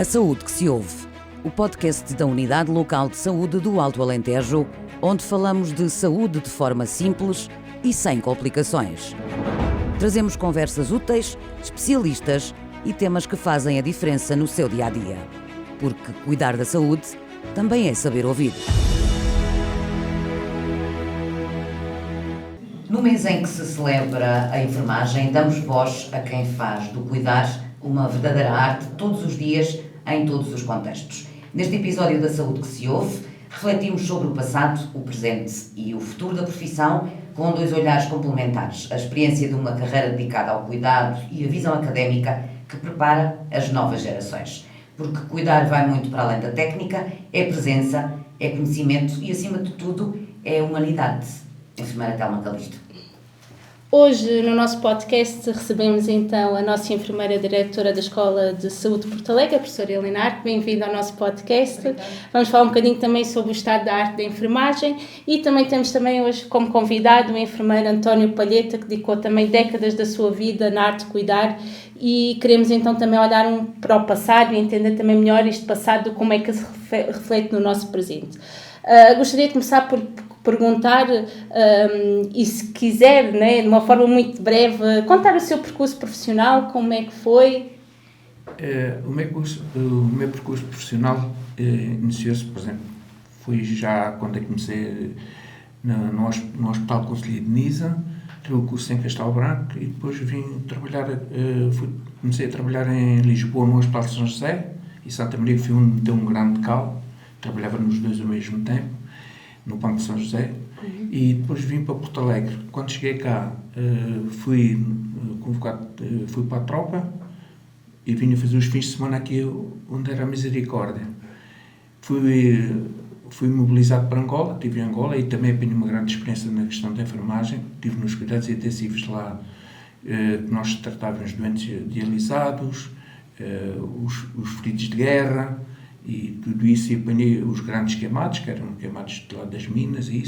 A Saúde que se ouve, o podcast da Unidade Local de Saúde do Alto Alentejo, onde falamos de saúde de forma simples e sem complicações. Trazemos conversas úteis, especialistas e temas que fazem a diferença no seu dia-a-dia. Porque cuidar da saúde também é saber ouvir. No mês em que se celebra a enfermagem, damos voz a quem faz do cuidar uma verdadeira arte todos os dias, em todos os contextos. Neste episódio da Saúde que se ouve, refletimos sobre o passado, o presente e o futuro da profissão, com dois olhares complementares: a experiência de uma carreira dedicada ao cuidado e a visão académica que prepara as novas gerações. Porque cuidar vai muito para além da técnica, é presença, é conhecimento e, acima de tudo, é humanidade. Enfermeira Telma Calisto. Hoje, no nosso podcast, recebemos então a nossa enfermeira diretora da Escola de Saúde de Porto Alegre, a professora Elenar. Bem-vinda ao nosso podcast. Obrigada. Vamos falar um bocadinho também sobre o estado da arte da enfermagem e também temos também hoje como convidado o enfermeiro António Palheta, que dedicou também décadas da sua vida na arte de cuidar, e queremos então também olhar para o passado e entender também melhor este passado, como é que se reflete no nosso presente. Gostaria de começar por perguntar, e se quiser, né, de uma forma muito breve, contar o seu percurso profissional, como é que foi? O meu percurso profissional iniciou-se, por exemplo, foi já quando eu comecei no Hospital Conselheiro de Nisa, tive o curso em Castelo Branco e depois vim trabalhar, comecei a trabalhar em Lisboa no Hospital de São José e Santa Maria, que foi deu um grande calo, trabalhava nos dois ao mesmo tempo, no Banco de São José, e depois vim para Porto Alegre. Quando cheguei cá, fui convocado, fui para a tropa e vim fazer os fins de semana aqui onde era a Misericórdia. Fui mobilizado para Angola, estive em Angola e também aprendi uma grande experiência na questão da enfermagem. Estive nos cuidados intensivos lá, nós tratávamos doentes dialisados, os feridos de guerra, e tudo isso, e apanhei os grandes queimados, que eram queimados de lá das minas e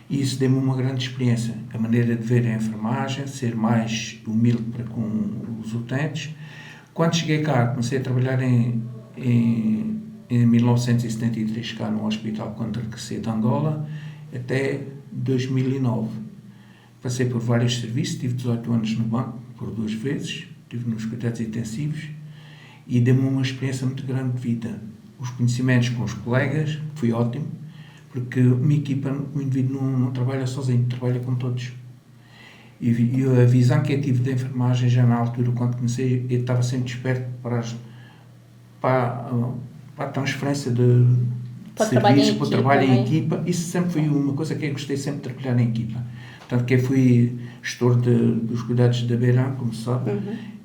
isso deu-me uma grande experiência, a maneira de ver a enfermagem, ser mais humilde para com os utentes. Quando cheguei cá, comecei a trabalhar em 1973, cá no Hospital quando regressei de Angola, até 2009. Passei por vários serviços, tive 18 anos no banco, por 2 vezes, estive nos cuidados intensivos, e deu-me uma experiência muito grande de vida. Os conhecimentos com os colegas, foi ótimo, porque uma equipa, o indivíduo não trabalha sozinho, trabalha com todos. E a visão que eu tive da enfermagem, já na altura, quando comecei, eu estava sempre desperto para a transferência de serviços, para o trabalho em equipa. Isso sempre foi uma coisa que eu gostei sempre de trabalhar em equipa. Tanto que eu fui gestor dos cuidados da Beirã, como se sabe,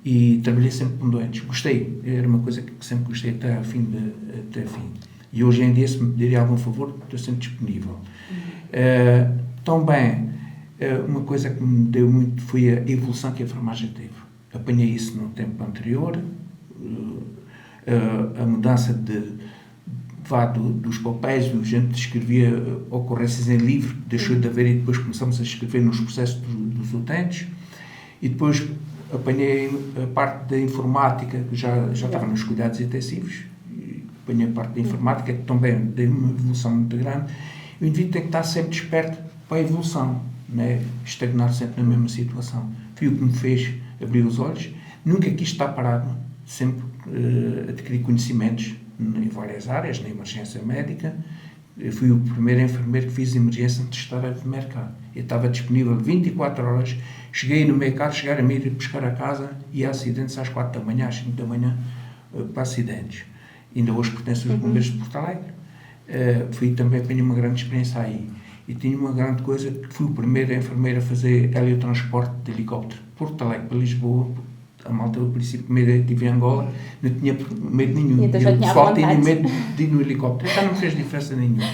e trabalhei sempre com doentes. Gostei, era uma coisa que sempre gostei até fim. E hoje em dia, se me pedirem algum favor, estou sempre disponível. Também, uma coisa que me deu muito foi a evolução que a enfermagem teve. Apanhei isso no tempo anterior, a mudança dos papéis, a gente escrevia ocorrências em livro, deixou de haver, e depois começamos a escrever nos processos dos utentes, e depois apanhei a parte da informática, que já estava nos cuidados intensivos, e apanhei a parte da informática, que também deu uma evolução muito grande. O indivíduo tem que estar sempre desperto para a evolução, não é estagnar sempre na mesma situação. Foi o que me fez abrir os olhos. Nunca quis estar parado, sempre adquiri conhecimentos em várias áreas, na emergência médica. Eu fui o primeiro enfermeiro que fiz emergência antes de estar a mercar. Eu estava disponível 24 horas, cheguei no meu carro, chegar a mim, ir buscar a casa, e há acidentes às 4 da manhã, às 5 da manhã, para acidentes. Ainda hoje pertenço aos bombeiros de Porto Alegre. Fui também, apanhei uma grande experiência aí. E tinha uma grande coisa, que fui o primeiro enfermeiro a fazer heliotransporte de helicóptero, Porto Alegre para Lisboa. A malta, ao princípio, primeiro estive em Angola, não tinha medo nenhum. O pessoal tinha medo de ir no helicóptero. Já não fez diferença nenhuma.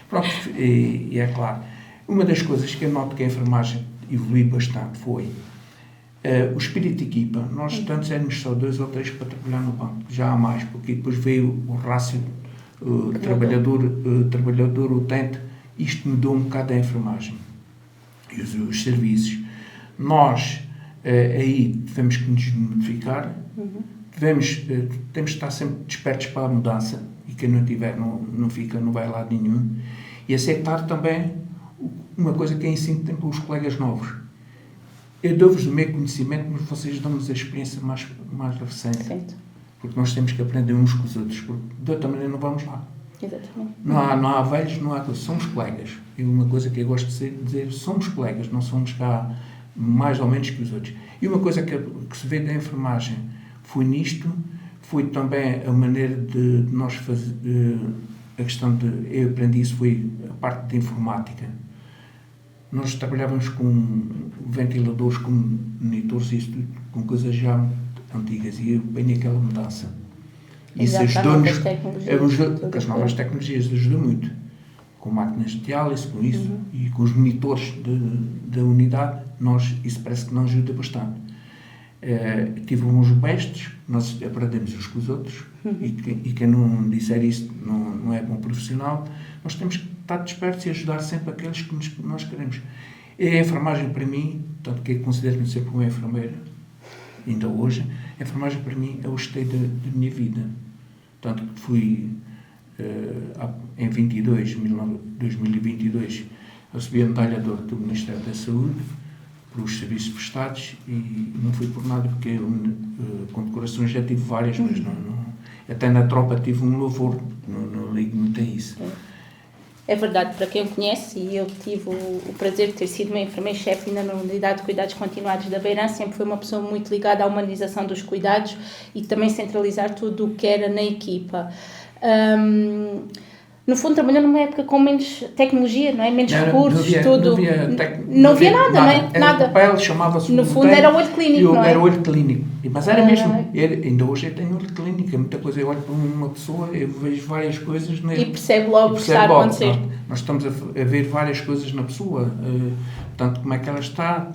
Pronto, e é claro. Uma das coisas que eu noto que a enfermagem evoluiu bastante foi o espírito de equipa. Nós antes éramos só 2 ou 3 para trabalhar no banco. Já há mais, porque depois veio o rácio trabalhador-utente. Isto mudou um bocado a enfermagem e os serviços. Nós aí temos que nos modificar, temos de estar sempre despertos para a mudança, e quem não tiver não vai a lado nenhum, e aceitar também uma coisa que é ensino sempre aos colegas novos. Eu dou-vos o meu conhecimento, mas vocês dão-nos a experiência mais recente. Certo. Porque nós temos que aprender uns com os outros, porque de outra maneira não vamos lá. Exatamente. Não há velhos, não há coisa. Somos colegas. E uma coisa que eu gosto de dizer, somos colegas, não somos cá mais ou menos que os outros. E uma coisa que se vê da enfermagem foi nisto, foi também a maneira de nós fazer, a questão de, eu aprendi isso, foi a parte de informática. Nós trabalhávamos com ventiladores, com monitores, isso tudo, com coisas já antigas, e eu venho aquela mudança. Isso ajudou-nos, com as novas tecnologias, ajudou muito. Com máquinas de diálise, com isso, e com os monitores da unidade, isso parece que nos ajuda bastante. Tive uns mestres, nós aprendemos uns com os outros, e quem não disser isso não é bom profissional. Nós temos que estar despertos e ajudar sempre aqueles que nós queremos. E a enfermagem, para mim, tanto que eu considero-me sempre uma enfermeira, ainda hoje, a enfermagem para mim é o esteio da minha vida. Tanto que fui, em 2022, recebi a medalha de ouro do Ministério da Saúde pelos serviços prestados, e não foi por nada, porque condecorações já tive várias, mas até na tropa tive um louvor, não ligo muito a isso. É verdade, para quem me conhece, e eu tive o prazer de ter sido uma enfermeira-chefe ainda na unidade de cuidados continuados da Beirã, sempre fui uma pessoa muito ligada à humanização dos cuidados e também centralizar tudo o que era na equipa. No fundo, trabalhando numa época com menos tecnologia, não é? Menos recursos, tudo. Não havia nada, não é? Nada. O papel chamava-se. No fundo, era o olho clínico, não é? Era o olho clínico. Mas era mesmo. Ainda hoje eu tenho olho clínico. É muita coisa. Eu olho para uma pessoa, eu vejo várias coisas. E percebe logo o que está a acontecer. Nós estamos a ver várias coisas na pessoa. Tanto como é que ela está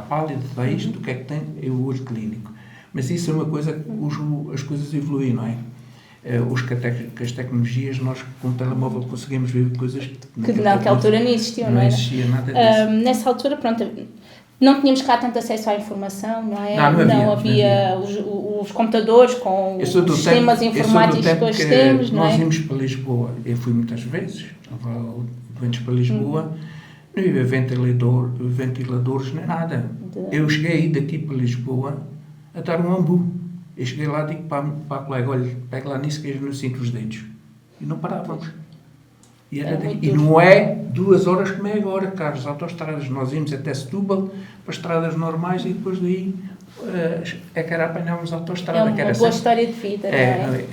pálida, está isto, o que é que tem, é o olho clínico. Mas isso é uma coisa que as coisas evoluem, não é? Com as tecnologias, nós com o telemóvel conseguimos ver coisas que naquela altura não existiam, não é? Não existia nada disso. Nessa altura, pronto, não tínhamos cá tanto acesso à informação, não é? Não havia. Os computadores com os sistemas informáticos que hoje temos, não é? Nós íamos para Lisboa, eu fui muitas vezes, vamos para Lisboa, não havia ventiladores nem nada. Eu cheguei aí daqui para Lisboa a dar um ambu. Eu cheguei lá e digo para a colega, olha, pega lá nisso que eu não sinto os dedos. E não parávamos. E não é 2 horas como é agora, Carlos, autoestradas. Nós íamos até Setúbal, para estradas normais, e depois daí é que era apanharmos a autoestrada. É uma boa história de vida, não é?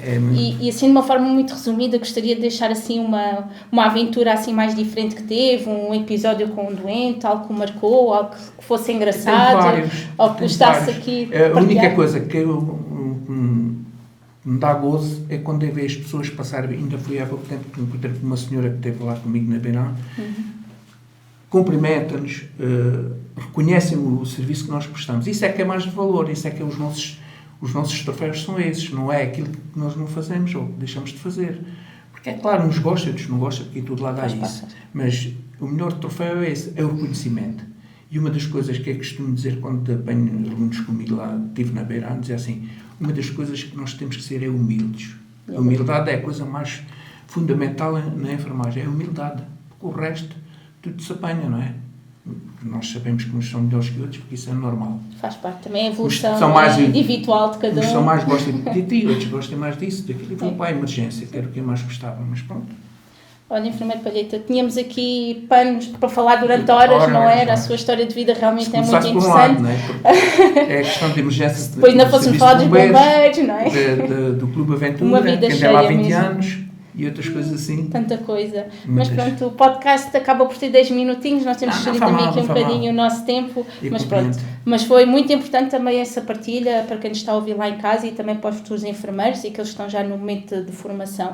E assim, de uma forma muito resumida, gostaria de deixar assim uma aventura assim mais diferente que teve, um episódio com um doente, algo que o marcou, algo que fosse engraçado, ou que gostasse aqui. A única coisa que me dá gozo é quando eu vejo as pessoas passarem. Ainda fui há pouco tempo que encontrei com uma senhora que esteve lá comigo na Beirã, cumprimentam-nos, reconhecem o serviço que nós prestamos. Isso é que é mais de valor, isso é que é os nossos troféus são esses, não é aquilo que nós não fazemos ou deixamos de fazer. Porque é claro, uns gostam, outros não gostam, porque tudo lá dá isso. Mas o melhor troféu é esse, é o reconhecimento. E uma das coisas que eu costumo dizer quando apanho alunos comigo lá, estive na Beirã, dizer assim, uma das coisas que nós temos que ser é humildes. A humildade é a coisa mais fundamental na enfermagem, é a humildade. Porque o resto, tudo se apanha, não é? Nós sabemos que uns são melhores que outros, porque isso é normal. Faz parte também a evolução individual de cada um. Uns são mais gostam de ti, outros gostam mais disso, daquilo, e vão para a emergência, que era o que eu mais gostava, mas pronto. Olha, enfermeiro Palheta, tínhamos aqui panos para falar durante horas, não era? A sua história de vida realmente é muito interessante. Lado, não é? É a questão de emergência. Depois ainda fôssemos falar dos bombeiros, não é? Do Clube Aventura, que anda lá há 20 anos, e outras coisas assim. Tanta coisa. Mas pronto, o podcast acaba por ter 10 minutinhos, nós temos que gerir também aqui um bocadinho o nosso tempo, mas pronto. Mas foi muito importante também essa partilha para quem nos está a ouvir lá em casa e também para os futuros enfermeiros e que eles estão já no momento de formação.